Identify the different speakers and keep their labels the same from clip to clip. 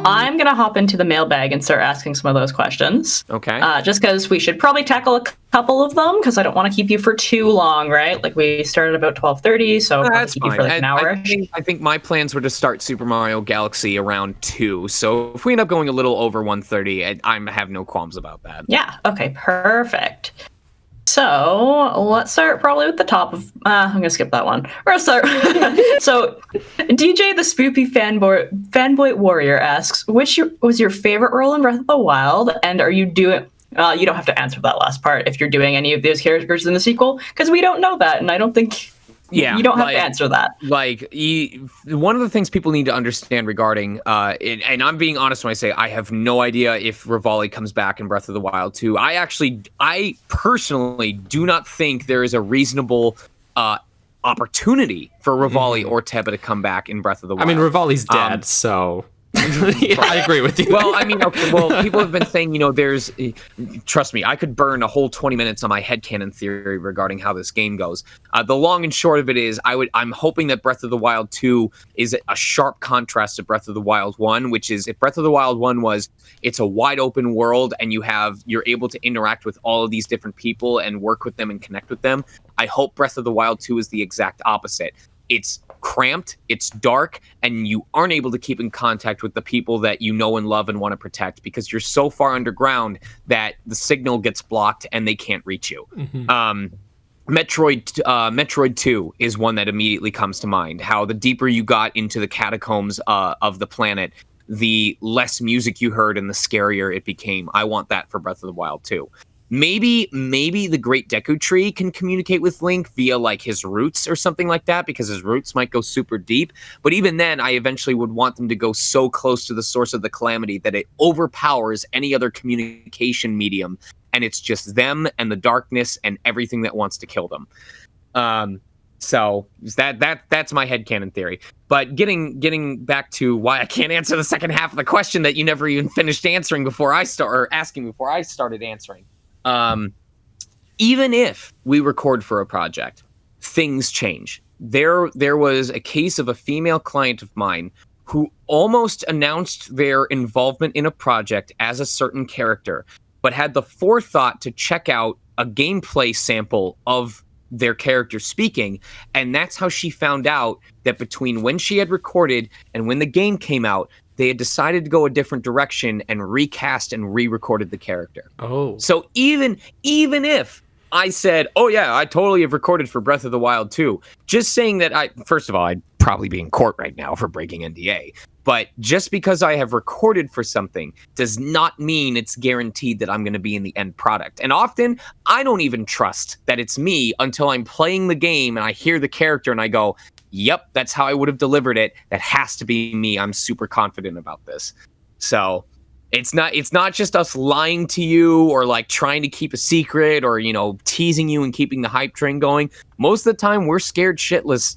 Speaker 1: I'm going to hop into the mailbag and start asking some of those questions.
Speaker 2: Okay.
Speaker 1: Just because we should probably tackle a couple of them, because I don't want to keep you for too long, right? Like, we started about 12:30, so I'll keep you for like an hour.
Speaker 2: I think my plans were to start Super Mario Galaxy around 2, so if we end up going a little over 1:30, I have no qualms about that.
Speaker 1: Yeah, okay, perfect. So let's start probably with the top of. I'm gonna skip that one. We're gonna start. So, DJ the Spoopy fanboy warrior asks, which was your favorite role in Breath of the Wild, and are you doing? You don't have to answer that last part if you're doing any of those characters in the sequel, because we don't know that, and I don't think. Yeah, you don't have to answer that.
Speaker 2: One of the things people need to understand regarding, and I'm being honest when I say I have no idea if Revali comes back in Breath of the Wild 2. I personally do not think there is a reasonable opportunity for Revali or Teba to come back in Breath of the Wild.
Speaker 3: I mean, Revali's dead, so... I agree with you.
Speaker 2: Well, I mean, okay, people have been saying, trust me, I could burn a whole 20 minutes on my headcanon theory regarding how this game goes. The long and short of it is, I'm hoping that Breath of the Wild 2 is a sharp contrast to Breath of the Wild 1, which is, if Breath of the Wild 1 was, it's a wide open world and you're able to interact with all of these different people and work with them and connect with them. I hope Breath of the Wild 2 is the exact opposite. It's cramped, it's dark, and you aren't able to keep in contact with the people that you know and love and want to protect because you're so far underground that the signal gets blocked and they can't reach you. Metroid 2 is one that immediately comes to mind. How the deeper you got into the catacombs of the planet, the less music you heard and the scarier it became. I want that for Breath of the Wild 2. Maybe the Great Deku Tree can communicate with Link via like his roots or something like that, because his roots might go super deep. But even then, I eventually would want them to go so close to the source of the Calamity that it overpowers any other communication medium, and it's just them and the darkness and everything that wants to kill them. So that's my headcanon theory. But getting back to why I can't answer the second half of the question that you never even finished answering before I started answering. Even if we record for a project, things change. There was a case of a female client of mine who almost announced their involvement in a project as a certain character, but had the forethought to check out a gameplay sample of their character speaking, and that's how she found out that between when she had recorded and when the game came out, they had decided to go a different direction and recast and re-recorded the character. Oh. So even if I said, oh yeah, I totally have recorded for Breath of the Wild 2, just saying that first of all, I'd probably be in court right now for breaking NDA. But just because I have recorded for something does not mean it's guaranteed that I'm going to be in the end product. And often, I don't even trust that it's me until I'm playing the game and I hear the character and I go, yep, that's how I would have delivered it. That has to be me. I'm super confident about this. So it's not just us lying to you or like trying to keep a secret or, teasing you and keeping the hype train going. Most of the time, we're scared poopless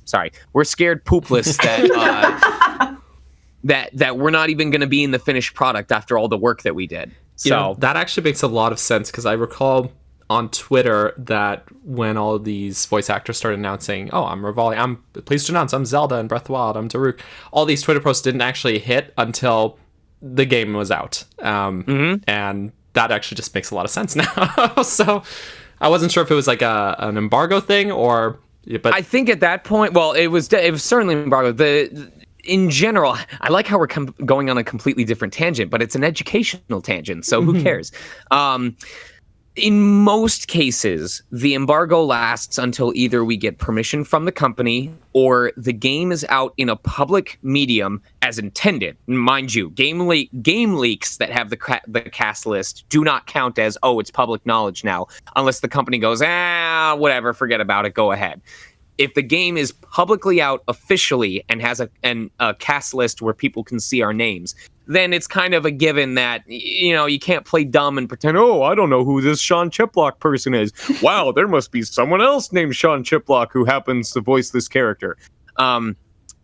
Speaker 2: that we're not even going to be in the finished product after all the work that we did. So
Speaker 3: that actually makes a lot of sense, because I recall on Twitter that when all of these voice actors started announcing, oh, I'm Revali, I'm pleased to announce I'm Zelda and Breath of the Wild, I'm Daruk, all these Twitter posts didn't actually hit until the game was out. And that actually just makes a lot of sense now. So I wasn't sure if it was like an embargo thing or... But
Speaker 2: I think at that point, well, it was certainly an embargo. In general, I like how we're going on a completely different tangent, but it's an educational tangent, so who cares? In most cases, the embargo lasts until either we get permission from the company or the game is out in a public medium as intended. Mind you, game leaks that have the cast list do not count as, oh, it's public knowledge now, unless the company goes, whatever, forget about it, go ahead. If the game is publicly out officially and has a cast list where people can see our names, then it's kind of a given that, you can't play dumb and pretend, oh, I don't know who this Sean Chiplock person is. Wow, there must be someone else named Sean Chiplock who happens to voice this character. But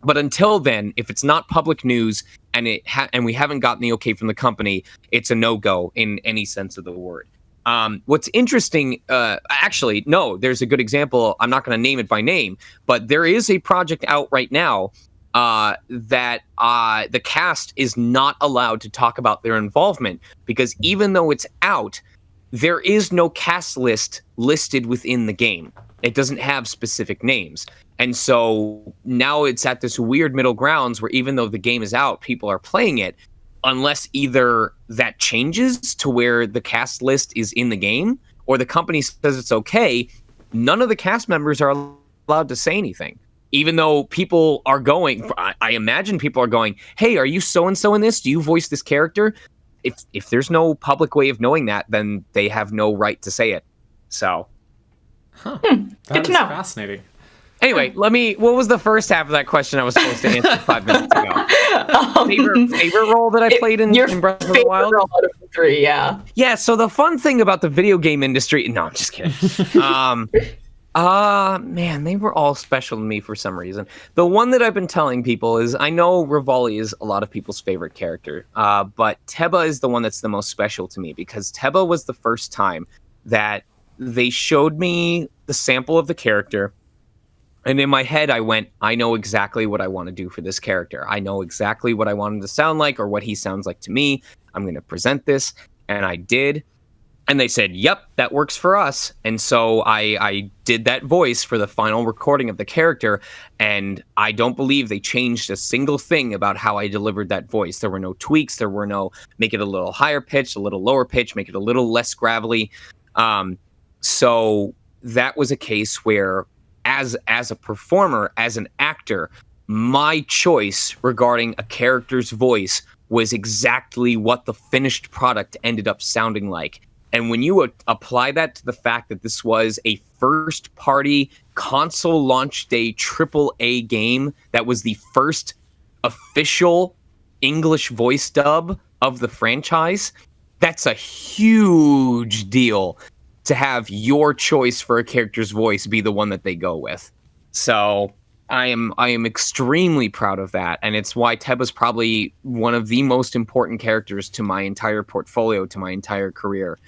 Speaker 2: until then, if it's not public news and and we haven't gotten the okay from the company, it's a no-go in any sense of the word. What's interesting, actually, no, there's a good example. I'm not going to name it by name, but there is a project out right now that the cast is not allowed to talk about their involvement, because even though it's out, there is no cast list listed within the game. It doesn't have specific names. And so now it's at this weird middle grounds where even though the game is out, people are playing it, unless either that changes to where the cast list is in the game or the company says it's okay, none of the cast members are allowed to say anything. Even though people are going, I imagine people are going, hey, are you so-and-so in this? Do you voice this character? If there's no public way of knowing that, then they have no right to say it. So.
Speaker 1: Good to know.
Speaker 3: Fascinating.
Speaker 2: Anyway, what was the first half of that question I was supposed to answer 5 minutes ago? Favorite role that I played in Breath of the Wild?
Speaker 1: Role out of the 3, yeah.
Speaker 2: Yeah, so the fun thing about the video game industry, no, I'm just kidding. Man, they were all special to me for some reason. The one that I've been telling people is, I know Revali is a lot of people's favorite character, but 𝐓𝐰 is the one that's the most special to me, because 𝐓𝐰 was the first time that they showed me the sample of the character, and in my head I went, I know exactly what I want to do for this character. I know exactly what I want him to sound like, or what he sounds like to me. I'm going to present this, and I did. And they said, yep, that works for us. And so I did that voice for the final recording of the character, and I don't believe they changed a single thing about how I delivered that voice. There were no tweaks. There were no make it a little higher pitch, a little lower pitch, make it a little less gravelly. So that was a case where, as a performer, as an actor, my choice regarding a character's voice was exactly what the finished product ended up sounding like. And when you apply that to the fact that this was a first-party console launch day AAA game that was the first official English voice dub of the franchise, that's a huge deal to have your choice for a character's voice be the one that they go with. So I am extremely proud of that, and it's why 𝐓𝐰 is probably one of the most important characters to my entire portfolio, to my entire career.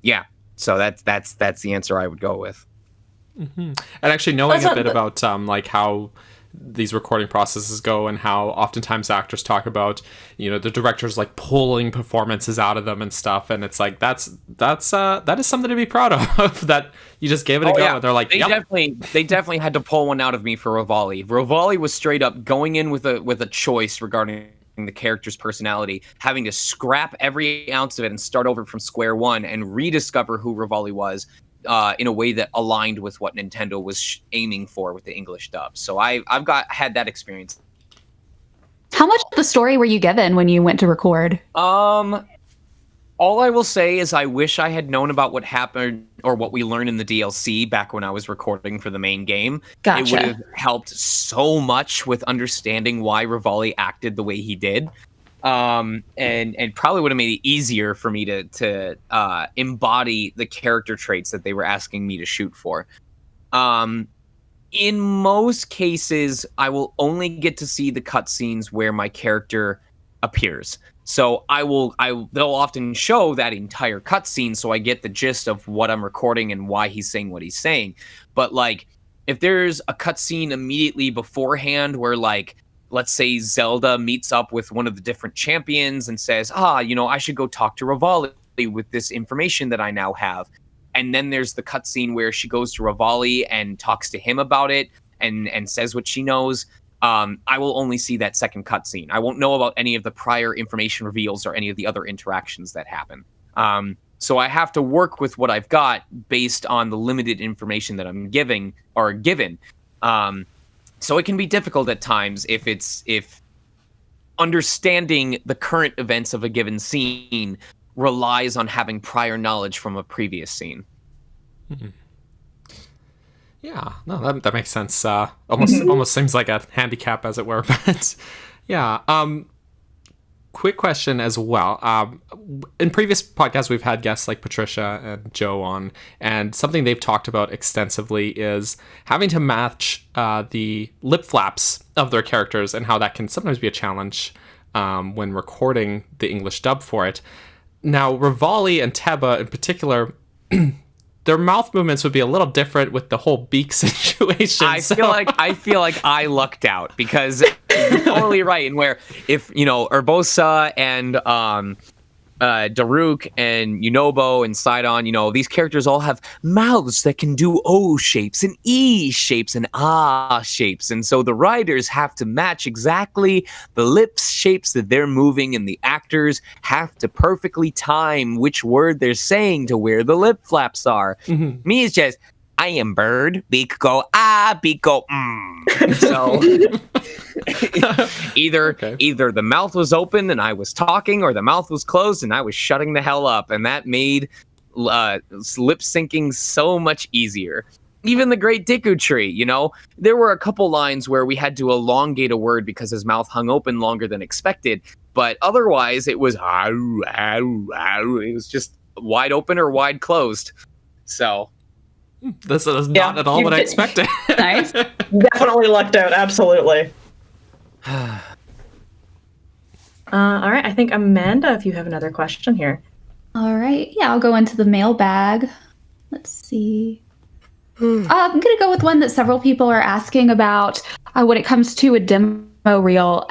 Speaker 2: Yeah, so that's the answer I would go with.
Speaker 3: Mm-hmm. And actually knowing a bit about like how these recording processes go, and how oftentimes actors talk about, the directors like pulling performances out of them and stuff, and it's like that is something to be proud of. That you just gave it a go.
Speaker 2: Yeah.
Speaker 3: And they're like,
Speaker 2: they definitely had to pull one out of me for Revali. Revali was straight up going in with a choice regarding the character's personality, having to scrap every ounce of it and start over from square one and rediscover who Revali was in a way that aligned with what Nintendo was aiming for with the English dub. So I've had that experience.
Speaker 4: How much of the story were you given when you went to record?
Speaker 2: All I will say is I wish I had known about what happened or what we learned in the DLC back when I was recording for the main game.
Speaker 4: Gotcha.
Speaker 2: It would have helped so much with understanding why Revali acted the way he did. And probably would have made it easier for me to embody the character traits that they were asking me to shoot for. In most cases, I will only get to see the cutscenes where my character appears. So they'll often show that entire cutscene, so I get the gist of what I'm recording and why he's saying what he's saying. But like, if there's a cutscene immediately beforehand where, like, let's say Zelda meets up with one of the different champions and says, I should go talk to Revali with this information that I now have. And then there's the cutscene where she goes to Revali and talks to him about it and says what she knows. I will only see that second cutscene. I won't know about any of the prior information reveals or any of the other interactions that happen. So I have to work with what I've got based on the limited information that I'm given. So it can be difficult at times if understanding the current events of a given scene relies on having prior knowledge from a previous scene.
Speaker 3: Mm-hmm. Yeah, no, that makes sense. Almost seems like a handicap, as it were. But yeah, quick question as well. In previous podcasts, we've had guests like Patricia and Joe on, and something they've talked about extensively is having to match the lip flaps of their characters, and how that can sometimes be a challenge when recording the English dub for it. Now, Revali and 𝐓𝐰 in particular, their mouth movements would be a little different with the whole beak situation.
Speaker 2: I feel like I lucked out because you're totally right. And where if Urbosa and Daruk and Yunobo and Sidon, these characters all have mouths that can do O shapes and E shapes and Ah shapes. And so the writers have to match exactly the lips shapes that they're moving, and the actors have to perfectly time which word they're saying to where the lip flaps are.
Speaker 3: Mhm.
Speaker 2: Me, it's just, I am bird, beak go ah, beak go So either the mouth was open and I was talking, or the mouth was closed and I was shutting the hell up, and that made lip syncing so much easier. Even the Great Deku Tree, there were a couple lines where we had to elongate a word because his mouth hung open longer than expected, but otherwise it was it was just wide open or wide closed. So
Speaker 3: This is not at all what I expected.
Speaker 4: Nice.
Speaker 1: Definitely lucked out. Absolutely. All right. I think Amanda, if you have another question here.
Speaker 4: All right. Yeah, I'll go into the mailbag. Let's see. I'm going to go with one that several people are asking about when it comes to a demo reel.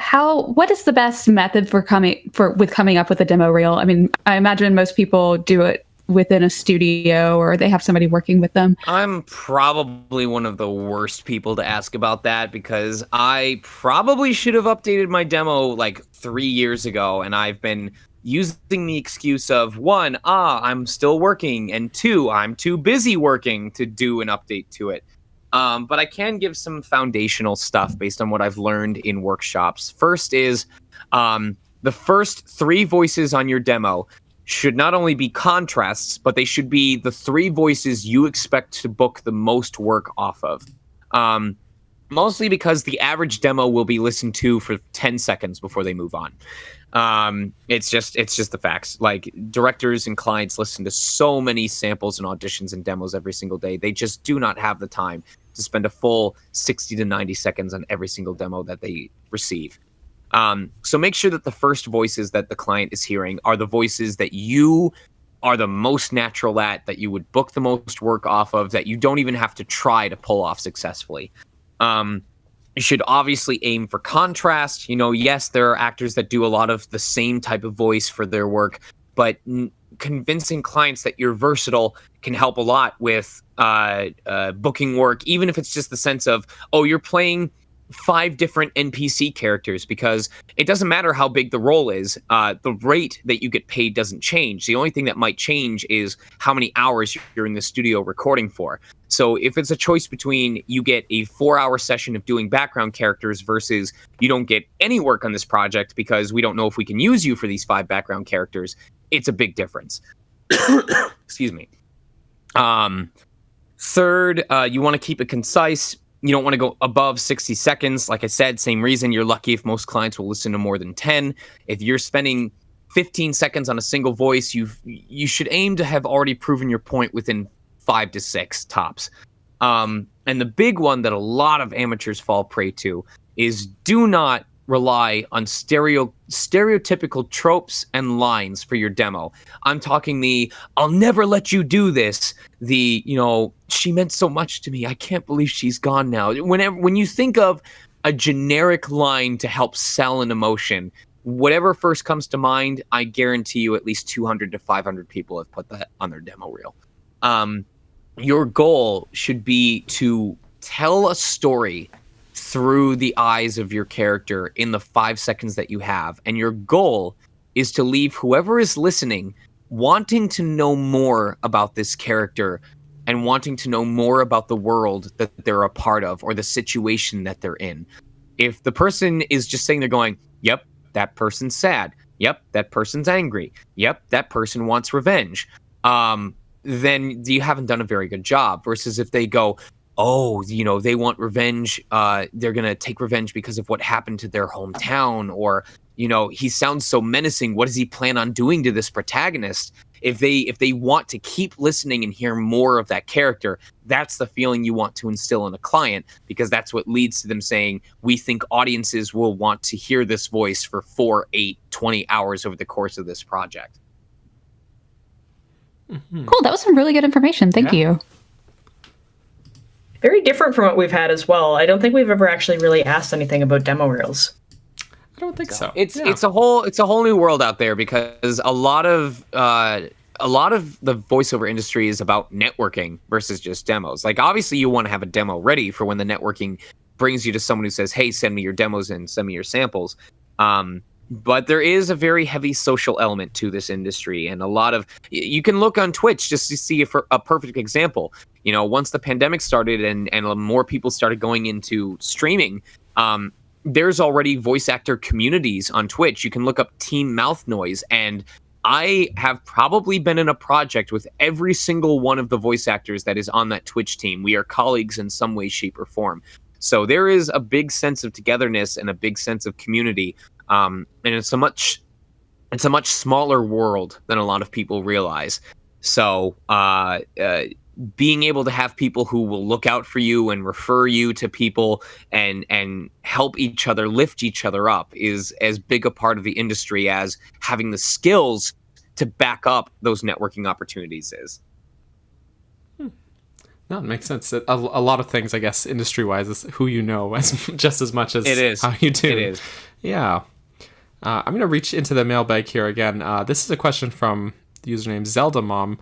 Speaker 4: What is the best method for coming up with a demo reel? I mean, I imagine most people do it within a studio or they have somebody working with them.
Speaker 2: I'm probably one of the worst people to ask about that because I probably should have updated my demo like 3 years ago, and I've been using the excuse of 1, I'm still working, and 2, I'm too busy working to do an update to it. But I can give some foundational stuff based on what I've learned in workshops. First is the first 3 voices on your demo should not only be contrasts, but they should be the 3 voices you expect to book the most work off of. Mostly because the average demo will be listened to for 10 seconds before they move on. It's just the facts. Like, directors and clients listen to so many samples and auditions and demos every single day. They just do not have the time to spend a full 60 to 90 seconds on every single demo that they receive. So make sure that the first voices that the client is hearing are the voices that you are the most natural at, that you would book the most work off of, that you don't even have to try to pull off successfully. You should obviously aim for contrast. Yes, there are actors that do a lot of the same type of voice for their work, but convincing clients that you're versatile can help a lot with booking work, even if it's just the sense of, you're playing 5 different NPC characters, because it doesn't matter how big the role is. The rate that you get paid doesn't change. The only thing that might change is how many hours you're in the studio recording for. So if it's a choice between you get a 4-hour session of doing background characters versus you don't get any work on this project because we don't know if we can use you for these 5 background characters, it's a big difference. Excuse me. Third, you want to keep it concise. You don't want to go above 60 seconds. Like I said, same reason. You're lucky if most clients will listen to more than 10. If you're spending 15 seconds on a single voice, you should aim to have already proven your point within 5 to 6 tops. And the big one that a lot of amateurs fall prey to is do not rely on stereotypical tropes and lines for your demo. I'm talking the "I'll never let you do this," the "she meant so much to me, I can't believe she's gone now." When you think of a generic line to help sell an emotion, whatever first comes to mind, I guarantee you at least 200 to 500 people have put that on their demo reel. Your goal should be to tell a story through the eyes of your character in the 5 seconds that you have. And your goal is to leave whoever is listening wanting to know more about this character and wanting to know more about the world that they're a part of or the situation that they're in. If the person is just sitting there going, "Yep, that person's sad. Yep, that person's angry. Yep, that person wants revenge," then you haven't done a very good job. Versus if they go, they want revenge. They're going to take revenge because of what happened to their hometown. Or, he sounds so menacing. What does he plan on doing to this protagonist? If they want to keep listening and hear more of that character, that's the feeling you want to instill in a client, because that's what leads to them saying, we think audiences will want to hear this voice for 4, 8, 20 hours over the course of this project.
Speaker 4: Cool. That was some really good information. Thank you.
Speaker 1: Very different from what we've had as well. I don't think we've ever actually really asked anything about demo reels.
Speaker 3: I don't think so.
Speaker 2: It's a whole new world out there because a lot of the voiceover industry is about networking versus just demos. Like obviously you want to have a demo ready for when the networking brings you to someone who says, "Hey, send me your demos and send me your samples." But there is a very heavy social element to this industry, and a lot of you can look on Twitch just to see a perfect example. You know, once the pandemic started and more people started going into streaming, there's already voice actor communities on Twitch. You can look up Team Mouth Noise, and I have probably been in a project with every single one of the voice actors that is on that Twitch team. We are colleagues in some way, shape, or form. So there is a big sense of togetherness and a big sense of community. And it's a much smaller world than a lot of people realize. So being able to have people who will look out for you and refer you to people and help each other, lift each other up is as big a part of the industry as having the skills to back up those networking opportunities is.
Speaker 3: No, it makes sense. A lot of things, I guess, industry-wise, is who you know just as much as
Speaker 2: it is.
Speaker 3: how you do.
Speaker 2: It is.
Speaker 3: Yeah. I'm going to reach into the mailbag here again. This is a question from the username Zelda Mom.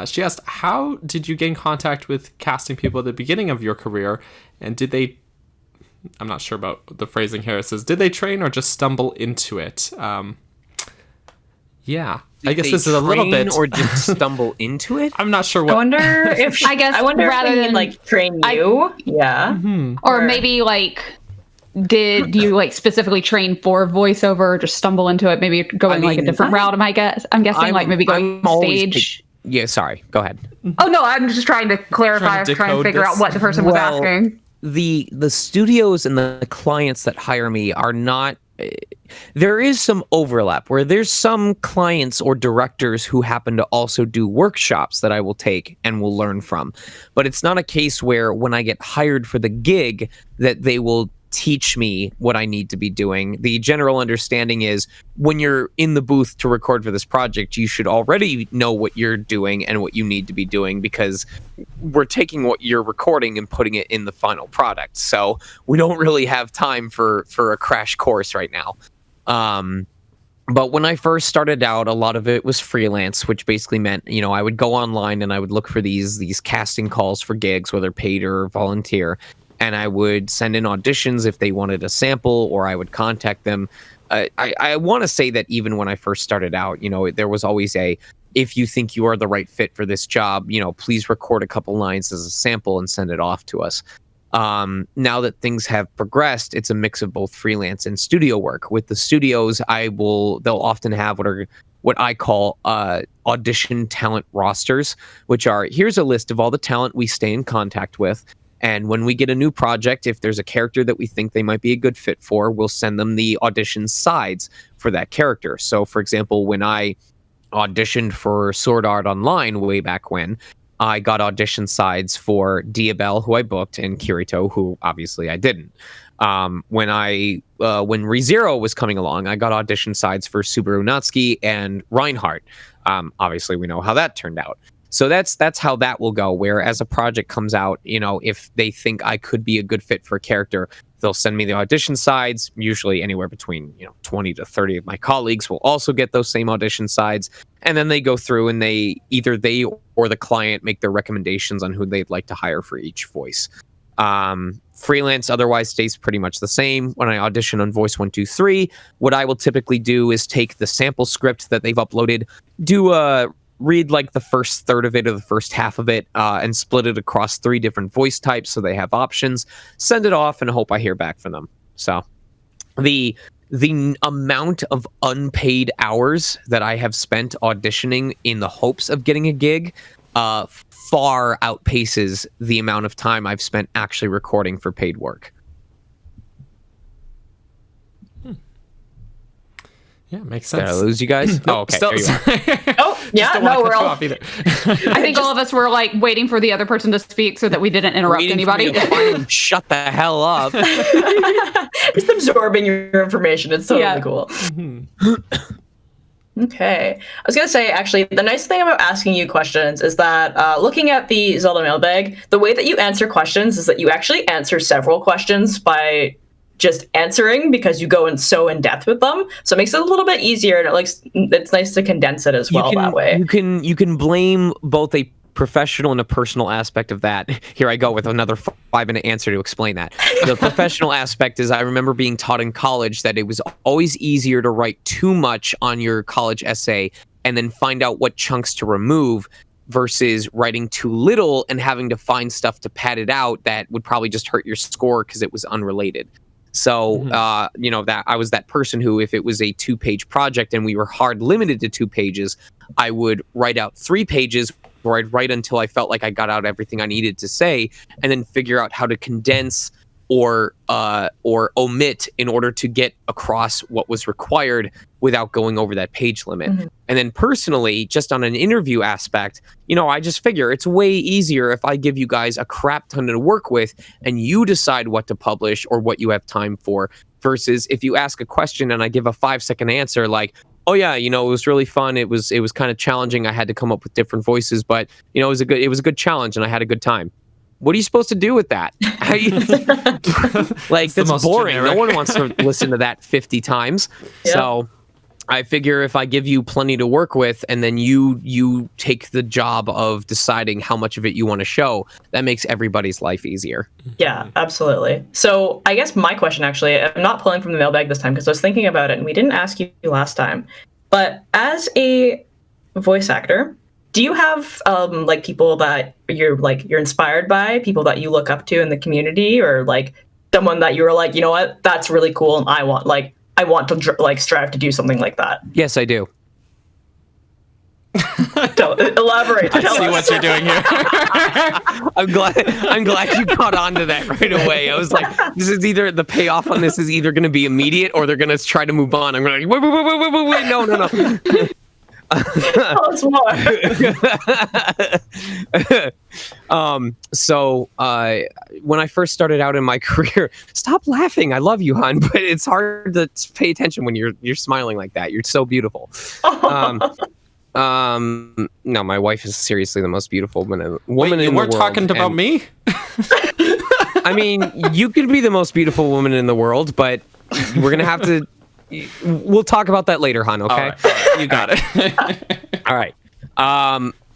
Speaker 3: She asked, how did you get in contact with casting people at the beginning of your career? And did they, I'm not sure about the phrasing here, it says, did they train or just stumble into it? Yeah. I guess this is a little bit...
Speaker 2: or just stumble into it?
Speaker 3: I'm not sure what...
Speaker 1: I wonder if...
Speaker 4: I wonder
Speaker 1: rather
Speaker 4: if
Speaker 1: than, like, train you. Yeah.
Speaker 3: Mm-hmm.
Speaker 4: Or maybe, like... Did you like specifically train for voiceover or just stumble into it? Maybe going like a different route. I'm guessing like maybe going stage.
Speaker 2: Yeah, sorry. Go ahead.
Speaker 4: Oh no, I'm just trying to clarify. Trying to figure out what the person was asking.
Speaker 2: The studios and the clients that hire me are not. There is some overlap where there's some clients or directors who happen to also do workshops that I will take and will learn from. But it's not a case where when I get hired for the gig that they will teach me what I need to be doing. The general understanding is when you're in the booth to record for this project, you should already know what you're doing and what you need to be doing because we're taking what you're recording and putting it in the final product. So we don't really have time for a crash course right now. But when I first started out, a lot of it was freelance, which basically meant, you know, I would go online and I would look for these casting calls for gigs, whether paid or volunteer. And I would send in auditions if they wanted a sample, or I would contact them. I want to say that even when I first started out, you know, there was always if you think you are the right fit for this job, you know, please record a couple lines as a sample and send it off to us. Now that things have progressed, it's a mix of both freelance and studio work. With the studios, they'll often have what I call audition talent rosters, which are, here's a list of all the talent we stay in contact with. And when we get a new project, if there's a character that we think they might be a good fit for, we'll send them the audition sides for that character. So, for example, when I auditioned for Sword Art Online way back when, I got audition sides for Diabell, who I booked, and Kirito, who obviously I didn't. When ReZero was coming along, I got audition sides for Subaru Natsuki and Reinhardt. Obviously, we know how that turned out. So that's how that will go, where as a project comes out, you know, if they think I could be a good fit for a character, they'll send me the audition sides, usually anywhere between, 20 to 30 of my colleagues will also get those same audition sides. And then they go through and either they or the client make their recommendations on who they'd like to hire for each voice. Freelance otherwise stays pretty much the same. When I audition on Voice 123, what I will typically do is take the sample script that they've uploaded, read like the first third of it or the first half of it, and split it across 3 different voice types so they have options, send it off, and hope I hear back from them. So the amount of unpaid hours that I have spent auditioning in the hopes of getting a gig far outpaces the amount of time I've spent actually recording for paid work.
Speaker 3: Yeah, makes sense.
Speaker 2: Did I lose you guys?
Speaker 3: Nope,
Speaker 2: Oh, okay.
Speaker 3: still,
Speaker 2: There you are.
Speaker 1: Oh, yeah, no, we're all...
Speaker 4: I think all of us were like waiting for the other person to speak so that we didn't interrupt anybody.
Speaker 2: Shut the hell up.
Speaker 1: Just absorbing your information. It's totally cool.
Speaker 3: Mm-hmm.
Speaker 1: Okay. I was going to say, actually, the nice thing about asking you questions is that looking at the Zelda mailbag, the way that you answer questions is that you actually answer several questions by just answering because you go in depth with them. So it makes it a little bit easier, and it's nice to condense it as well that way.
Speaker 2: You can blame both a professional and a personal aspect of that. Here I go with another 5-minute answer to explain that. The professional aspect is I remember being taught in college that it was always easier to write too much on your college essay and then find out what chunks to remove versus writing too little and having to find stuff to pad it out that would probably just hurt your score because it was unrelated. So, that I was that person who, if it was a 2-page project and we were hard limited to 2 pages, I would write out 3 pages, or I'd write until I felt like I got out everything I needed to say, and then figure out how to condense or omit in order to get across what was required without going over that page limit. And then personally, just on an interview aspect, I just figure it's way easier if I give you guys a crap ton to work with and you decide what to publish or what you have time for, versus if you ask a question and I give a 5-second answer like, oh yeah, it was really fun. It was kind of challenging. I had to come up with different voices, but it was a good challenge and I had a good time. What are you supposed to do with that? That's boring. Generic. No one wants to listen to that 50 times. Yep. So I figure if I give you plenty to work with and then you take the job of deciding how much of it you want to show, that makes everybody's life easier.
Speaker 1: Yeah, absolutely. So I guess my question, actually, I'm not pulling from the mailbag this time because I was thinking about it and we didn't ask you last time. But as a voice actor, do you have people that you're inspired by, people that you look up to in the community, or someone that you were like, you know what, that's really cool and I want to strive to do something like that?
Speaker 2: Yes, I do.
Speaker 1: Elaborate.
Speaker 3: I see what you're doing here.
Speaker 2: I'm glad you caught on to that right away. I was like, this is either the payoff on this is either going to be immediate or they're going to try to move on. I'm going to wait, no.
Speaker 1: Tell us more.
Speaker 2: So when I first started out in my career, stop laughing. I love you, hon, but it's hard to pay attention when you're smiling like that. You're so beautiful. No, my wife is seriously the most beautiful woman in the world.
Speaker 3: You weren't talking about me?
Speaker 2: I mean, you could be the most beautiful woman in the world, but we're gonna have to. We'll talk about that later, hon. Okay,
Speaker 3: all right. You got it.
Speaker 2: All right.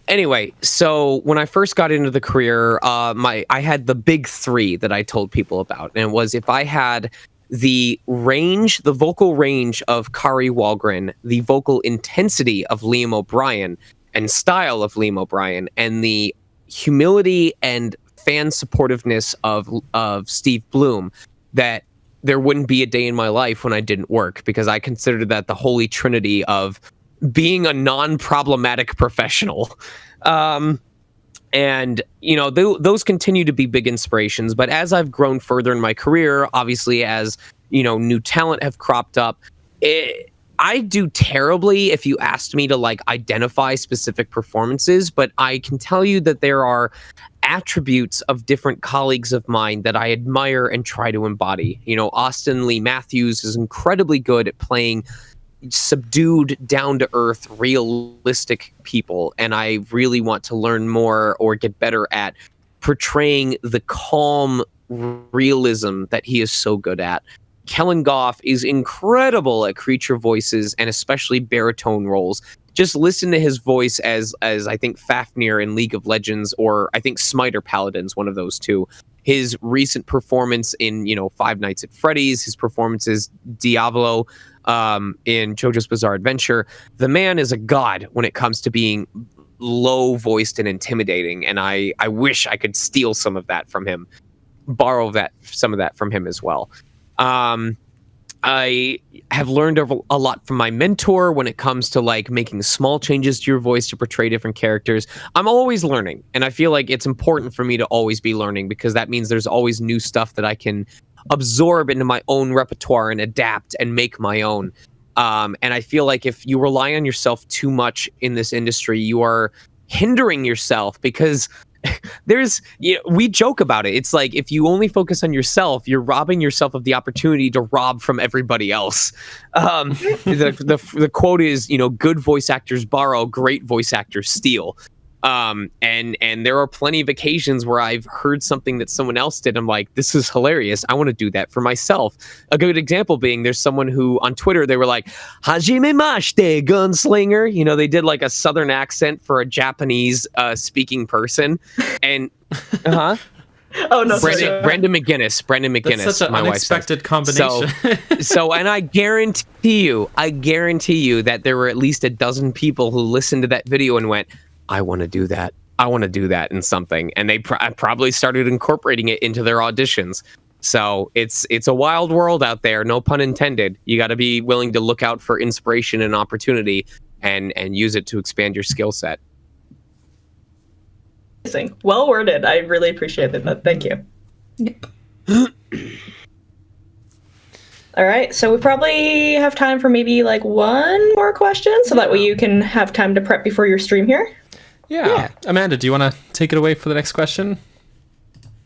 Speaker 2: Anyway, so when I first got into the career, I had the big 3 that I told people about, and it was if I had the vocal range of Kari Walgren, the vocal intensity of Liam O'Brien, and style of Liam O'Brien, and the humility and fan supportiveness of Steve Bloom, that there wouldn't be a day in my life when I didn't work, because I considered that the holy trinity of being a non-problematic professional. And, those continue to be big inspirations. But as I've grown further in my career, obviously, as, new talent have cropped up, I do terribly if you asked me to identify specific performances, but I can tell you that there are attributes of different colleagues of mine that I admire and try to embody. Austin Lee Matthews is incredibly good at playing subdued, down-to-earth, realistic people, and I really want to learn more or get better at portraying the calm realism that he is so good at. Kellen Goff is incredible at creature voices and especially baritone roles. Just listen to his voice as I think Fafnir in League of Legends, or I think Smiter Paladins, one of those two. His recent performance in, Five Nights at Freddy's, his performance as Diavolo in JoJo's Bizarre Adventure. The man is a god when it comes to being low-voiced and intimidating, and I wish I could steal some of that from him, borrow some of that from him as well. I have learned a lot from my mentor when it comes to making small changes to your voice to portray different characters. I'm always learning, and I feel like it's important for me to always be learning, because that means there's always new stuff that I can absorb into my own repertoire and adapt and make my own. And I feel like if you rely on yourself too much in this industry, you are hindering yourself, because we joke about it. It's like, if you only focus on yourself, you're robbing yourself of the opportunity to rob from everybody else. The quote is, good voice actors borrow, great voice actors steal. And there are plenty of occasions where I've heard something that someone else did. I'm like, this is hilarious. I want to do that for myself. A good example being, there's someone who on Twitter, they were like, Hajime Mashite, gunslinger. They did like a Southern accent for a Japanese speaking person. And,
Speaker 1: Oh no,
Speaker 2: Brandon McGinnis.
Speaker 3: That's such an unexpected combination.
Speaker 2: And I guarantee you that there were at least a dozen people who listened to that video and went, I want to do that. I want to do that in something. And they probably started incorporating it into their auditions. So it's a wild world out there, no pun intended. You got to be willing to look out for inspiration and opportunity and use it to expand your skill set.
Speaker 1: Well worded. I really appreciate that. Thank you.
Speaker 4: Yep.
Speaker 1: All right, so we probably have time for maybe like one more question, so that way you can have time to prep before your stream here.
Speaker 3: Yeah. Amanda, do you want to take it away for the next question?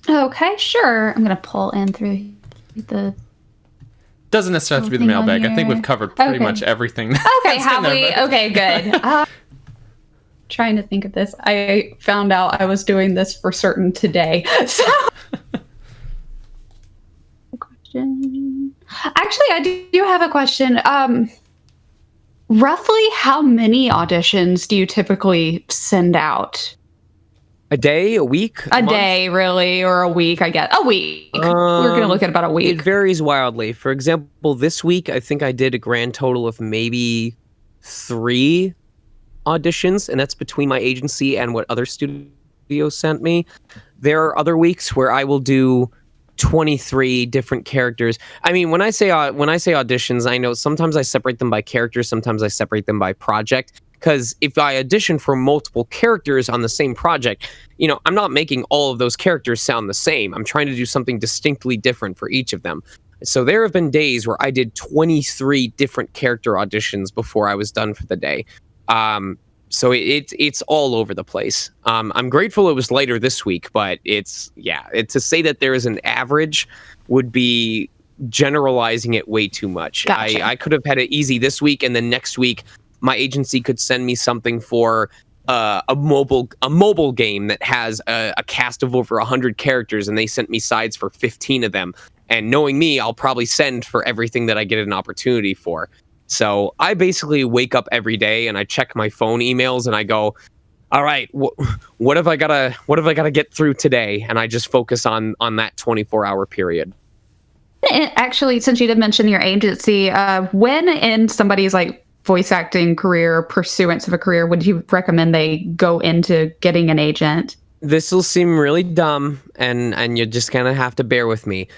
Speaker 4: Okay, sure. I'm going to pull in through the...
Speaker 3: Doesn't necessarily have to be the mailbag. I think we've covered pretty much everything.
Speaker 4: Okay, have we? Okay, good. Trying to think of this. I found out I was doing this for certain today. So... Question. Actually, I do have a question. Roughly how many auditions do you typically send out?
Speaker 2: A day, a week,
Speaker 4: a day, really, or a week? I guess a week. We're gonna look at about a week.
Speaker 2: It varies wildly. For example, this week I think I did a grand total of maybe 3 auditions, and that's between my agency and what other studios sent me. There are other weeks where I will do 23 different characters. I mean, when I say auditions, I know sometimes I separate them by characters, sometimes I separate them by project, because if I audition for multiple characters on the same project, I'm not making all of those characters sound the same. I'm trying to do something distinctly different for each of them. So there have been days where I did 23 different character auditions before I was done for the day. So it's all over the place. I'm grateful it was later this week, but to say that there is an average would be generalizing it way too much.
Speaker 4: Gotcha.
Speaker 2: I could have had it easy this week, and then next week my agency could send me something for a mobile game that has a cast of over 100 characters, and they sent me sides for 15 of them. And knowing me, I'll probably send for everything that I get an opportunity for. So I basically wake up every day and I check my phone emails and I go, all right, what have I gotta get through today? And I just focus on that 24-hour period.
Speaker 4: Actually, since you did mention your agency, when in somebody's like voice acting career, pursuance of a career, would you recommend they go into getting an agent?
Speaker 2: This will seem really dumb, and you're just gonna have to bear with me.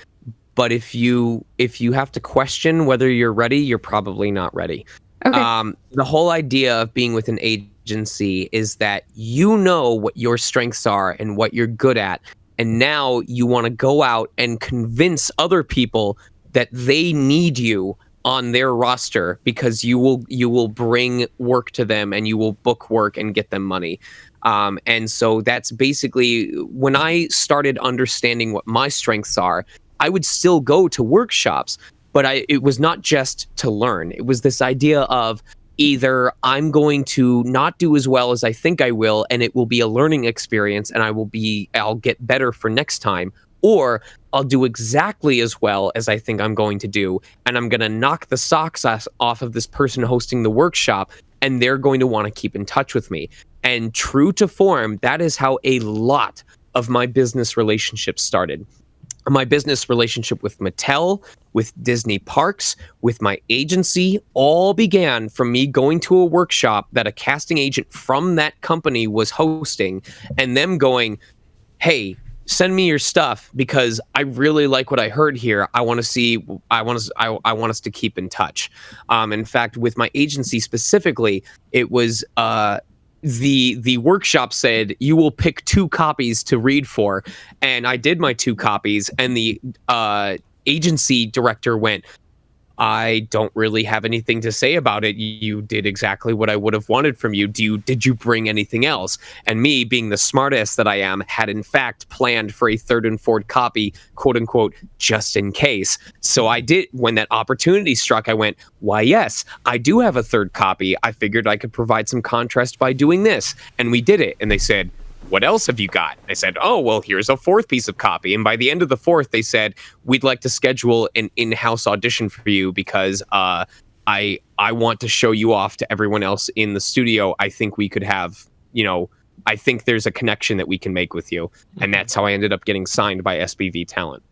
Speaker 2: But if you have to question whether you're ready, you're probably not ready.
Speaker 4: Okay.
Speaker 2: The whole idea of being with an agency is that you know what your strengths are and what you're good at. And now you want to go out and convince other people that they need you on their roster because you will bring work to them and you will book work and get them money. And so that's basically when I started understanding what my strengths are. I would still go to workshops, but it was not just to learn. It was this idea of either I'm going to not do as well as I think I will, and it will be a learning experience, and I'll get better for next time, or I'll do exactly as well as I think I'm going to do, and I'm going to knock the socks off of this person hosting the workshop, and they're going to want to keep in touch with me. And true to form, that is how a lot of my business relationships started. My business relationship with Mattel, with Disney Parks, with my agency, all began from me going to a workshop that a casting agent from that company was hosting, and them going, hey, send me your stuff because I really like what I heard here. I want us to keep in touch. In fact, with my agency specifically, it was the workshop said you will pick 2 copies to read for, and I did my 2 copies, and the agency director went, I don't really have anything to say about it. You did exactly what I would have wanted from you. Did you bring anything else? And me, being the smartass that I am, had in fact planned for a third and fourth copy, quote unquote, just in case. So I did, when that opportunity struck, I went, why, yes, I do have a third copy. I figured I could provide some contrast by doing this. And we did it. And they said, what else have you got? I said, oh, well, here's a fourth piece of copy. And by the end of the fourth, they said, we'd like to schedule an in-house audition for you because I want to show you off to everyone else in the studio. I think we could have, I think there's a connection that we can make with you. And that's how I ended up getting signed by SBV Talent.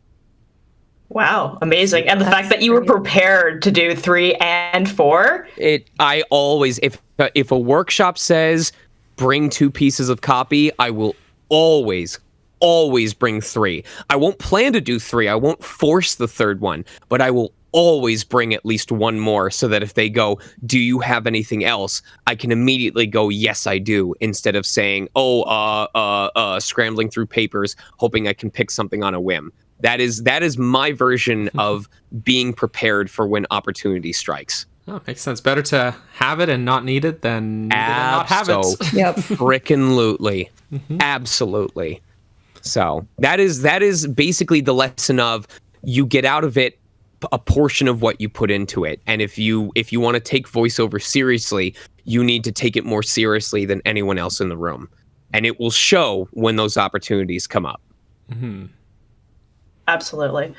Speaker 1: Wow, amazing. And the fact that you were prepared to do 3 and 4?
Speaker 2: I always, if a workshop says, bring 2 pieces of copy, I will always bring 3. I won't plan to do 3. I won't force the third one, but I will always bring at least one more so that if they go, do you have anything else? I can immediately go, yes, I do, instead of saying, scrambling through papers, hoping I can pick something on a whim. That is my version of being prepared for when opportunity strikes.
Speaker 3: Oh, makes sense. Better to have it and not need it than not have it.
Speaker 1: Yep.
Speaker 2: Frickin' Absolutely. So that is basically the lesson of you get out of it a portion of what you put into it. And if you want to take voiceover seriously, you need to take it more seriously than anyone else in the room. And it will show when those opportunities come up.
Speaker 3: Mm-hmm.
Speaker 1: Absolutely.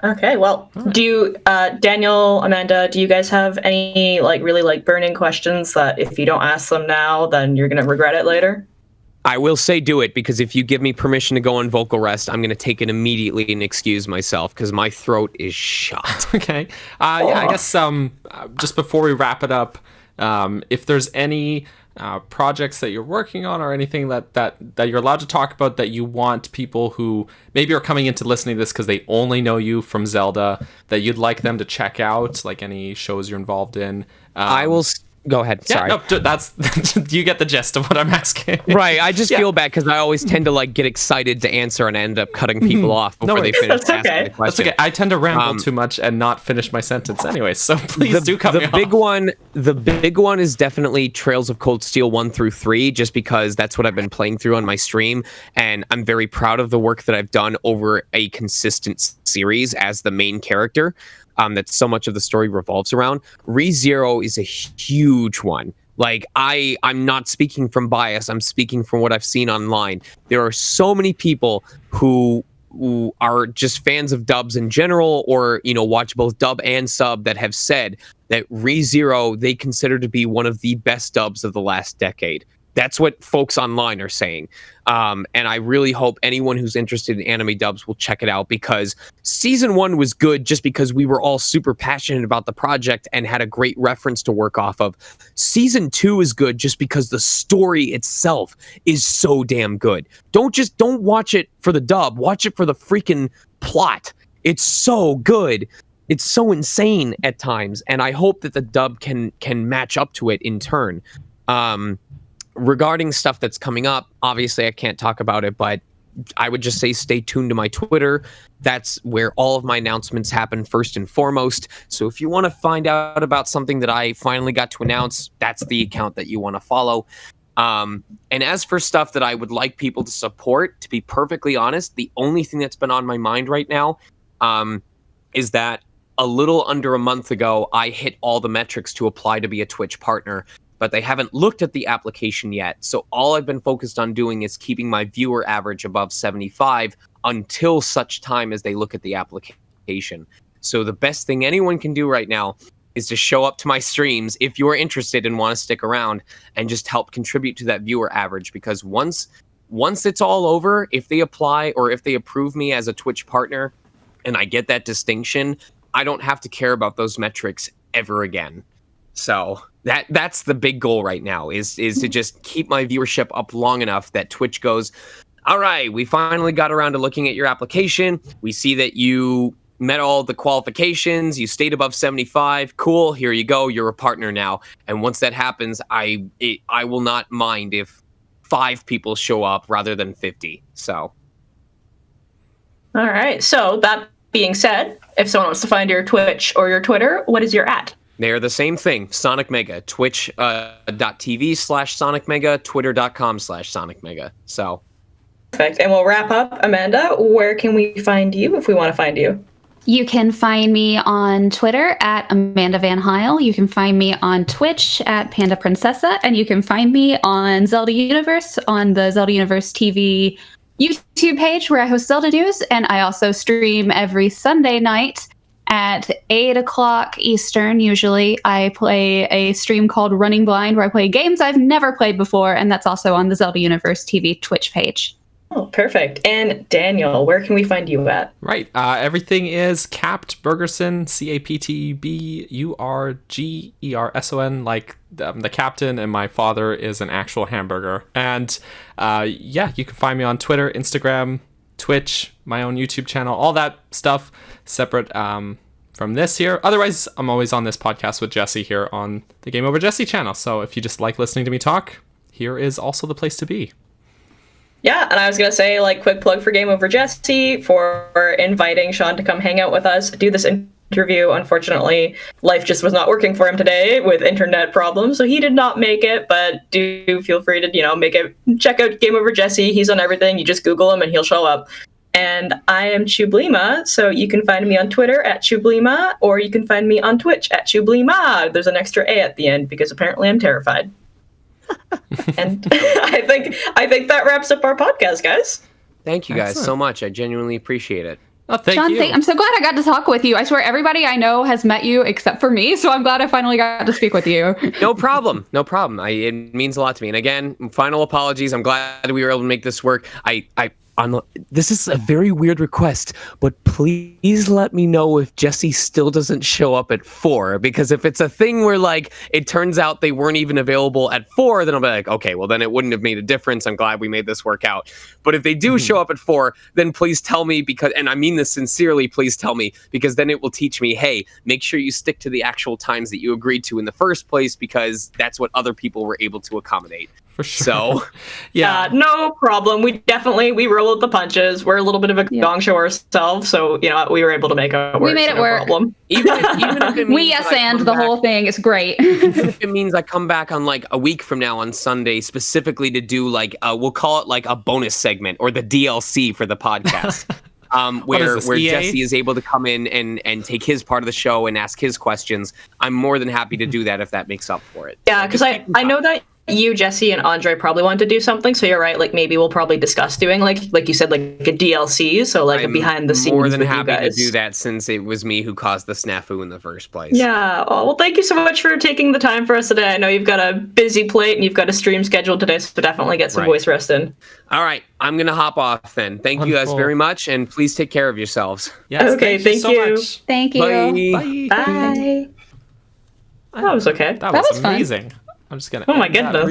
Speaker 1: Okay, well, do you, Daniel, Amanda, do you guys have any really burning questions that if you don't ask them now, then you're going to regret it later?
Speaker 2: I will say do it, because if you give me permission to go on vocal rest, I'm going to take it immediately and excuse myself because my throat is shot.
Speaker 3: Okay. Yeah, I guess just before we wrap it up, if there's any projects that you're working on or anything that you're allowed to talk about that you want people who maybe are coming into listening to this because they only know you from Zelda, that you'd like them to check out, like any shows you're involved in.
Speaker 2: I will go ahead. Sorry.
Speaker 3: Yeah, no, that's you get the gist of what I'm asking.
Speaker 2: Right. I just feel bad because I always tend to get excited to answer and I end up cutting people off before they finish asking the question.
Speaker 3: That's okay. I tend to ramble too much and not finish my sentence anyway, so please do cut me off.
Speaker 2: The big one is definitely Trails of Cold Steel 1 through 3, just because that's what I've been playing through on my stream, and I'm very proud of the work that I've done over a consistent series as the main character. That so much of the story revolves around. ReZero is a huge one. I'm not speaking from bias. I'm speaking from what I've seen online. There are so many people who are just fans of dubs in general, or watch both dub and sub, that have said that ReZero they consider to be one of the best dubs of the last decade. That's what folks online are saying. And I really hope anyone who's interested in anime dubs will check it out, because season 1 was good just because we were all super passionate about the project and had a great reference to work off of. Season 2 is good just because the story itself is so damn good. Don't watch it for the dub. Watch it for the freaking plot. It's so good. It's so insane at times. And I hope that the dub can match up to it in turn. Regarding stuff that's coming up, obviously I can't talk about it, but I would just say stay tuned to my Twitter. That's where all of my announcements happen first and foremost. So if you want to find out about something that I finally got to announce, that's the account that you want to follow. And as for stuff that I would like people to support, to be perfectly honest, the only thing that's been on my mind right now is that a little under a month ago, I hit all the metrics to apply to be a Twitch partner, but they haven't looked at the application yet. So all I've been focused on doing is keeping my viewer average above 75 until such time as they look at the application. So the best thing anyone can do right now is to show up to my streams if you're interested and want to stick around, and just help contribute to that viewer average. Because once it's all over, if they apply or if they approve me as a Twitch partner and I get that distinction, I don't have to care about those metrics ever again. So that's the big goal right now, is to just keep my viewership up long enough that Twitch goes, all right, we finally got around to looking at your application. We see that you met all the qualifications. You stayed above 75. Cool. Here you go. You're a partner now. And once that happens, I will not mind if 5 people show up rather than 50. So.
Speaker 1: All right. So that being said, if someone wants to find your Twitch or your Twitter, what is your @
Speaker 2: They're the same thing. SonicMega. Twitch.tv/SonicMega. Twitter.com/SonicMega. So.
Speaker 1: Perfect. And we'll wrap up. Amanda, where can we find you if we want to find you?
Speaker 4: You can find me on Twitter at Amanda Van Heil. You can find me on Twitch at Panda Princessa, and you can find me on Zelda Universe on the Zelda Universe TV YouTube page where I host Zelda news, and I also stream every Sunday night at 8 o'clock Eastern. Usually, I play a stream called Running Blind where I play games I've never played before, and that's also on the Zelda Universe TV Twitch page.
Speaker 1: Oh, perfect. And Daniel, where can we find you at?
Speaker 3: Right. Everything is Capt Bergerson, CAPTBURGERSON, like the captain, and my father is an actual hamburger. And yeah, you can find me on Twitter, Instagram, Twitch, my own YouTube channel, all that stuff separate from this here. Otherwise, I'm always on this podcast with Jesse here on the Game Over Jesse channel. So if you just like listening to me talk, here is also the place to be.
Speaker 1: Yeah, and I was going to say, like, quick plug for Game Over Jesse for inviting Sean to come hang out with us, do this interview. Unfortunately, life just was not working for him today with internet problems, so he did not make it, but do feel free to, make it. Check out Game Over Jesse. He's on everything. You just Google him and he'll show up. And I am @Chublima, so you can find me on Twitter @Chublima, or you can find me on Twitch @Chublima. There's an extra A at the end because apparently I'm terrified. And I think that wraps up our podcast, guys.
Speaker 2: Thank you guys so much. I genuinely appreciate it.
Speaker 3: Oh, thank
Speaker 4: Sean,
Speaker 3: you.
Speaker 4: I'm so glad I got to talk with you. I swear everybody I know has met you except for me, so I'm glad I finally got to speak with you.
Speaker 2: No problem. No problem. It means a lot to me. And again, final apologies. I'm glad we were able to make this work. This is a very weird request, but please let me know if Jesse still doesn't show up at 4, because if it's a thing where, like, it turns out they weren't even available at 4, then I'll be like, okay, well, then it wouldn't have made a difference. I'm glad we made this work out. But if they do show up at 4, then please tell me, because, and I mean this sincerely, please tell me, because then it will teach me, hey, make sure you stick to the actual times that you agreed to in the first place, because that's what other people were able to accommodate.
Speaker 3: For sure.
Speaker 2: So,
Speaker 3: yeah,
Speaker 1: no problem. We roll with the punches. We're a little bit of a gong show ourselves, so we were able to make it work.
Speaker 4: We made it work.
Speaker 1: Problem.
Speaker 2: Even if it means
Speaker 4: we yes and the whole thing is great.
Speaker 2: Even if it means I come back on like a week from now on Sunday specifically to do like we'll call it like a bonus segment or the DLC for the podcast. Where
Speaker 3: EA?
Speaker 2: Jesse is able to come in and take his part of the show and ask his questions. I'm more than happy to do that if that makes up for it.
Speaker 1: Yeah, because I know that you, Jesse, and Andre probably want to do something, so you're right. Like, maybe we'll probably discuss doing, like you said, like a DLC, so like a behind the scenes.
Speaker 2: More than
Speaker 1: with
Speaker 2: happy
Speaker 1: you
Speaker 2: to
Speaker 1: guys.
Speaker 2: do that, since it was me who caused the snafu in the first place.
Speaker 1: Yeah. Oh, well, thank you so much for taking the time for us today. I know you've got a busy plate and you've got a stream scheduled today, so definitely get some voice rest in.
Speaker 2: All right, I'm gonna hop off then. Thank you guys very much, and please take care of yourselves.
Speaker 3: Yes,
Speaker 1: okay,
Speaker 3: thank you so
Speaker 1: you.
Speaker 3: much.
Speaker 4: Thank you.
Speaker 2: Bye.
Speaker 1: Bye. That was okay.
Speaker 3: That was
Speaker 4: fun.
Speaker 3: amazing. I'm just gonna.
Speaker 1: Oh my
Speaker 3: end that
Speaker 1: goodness.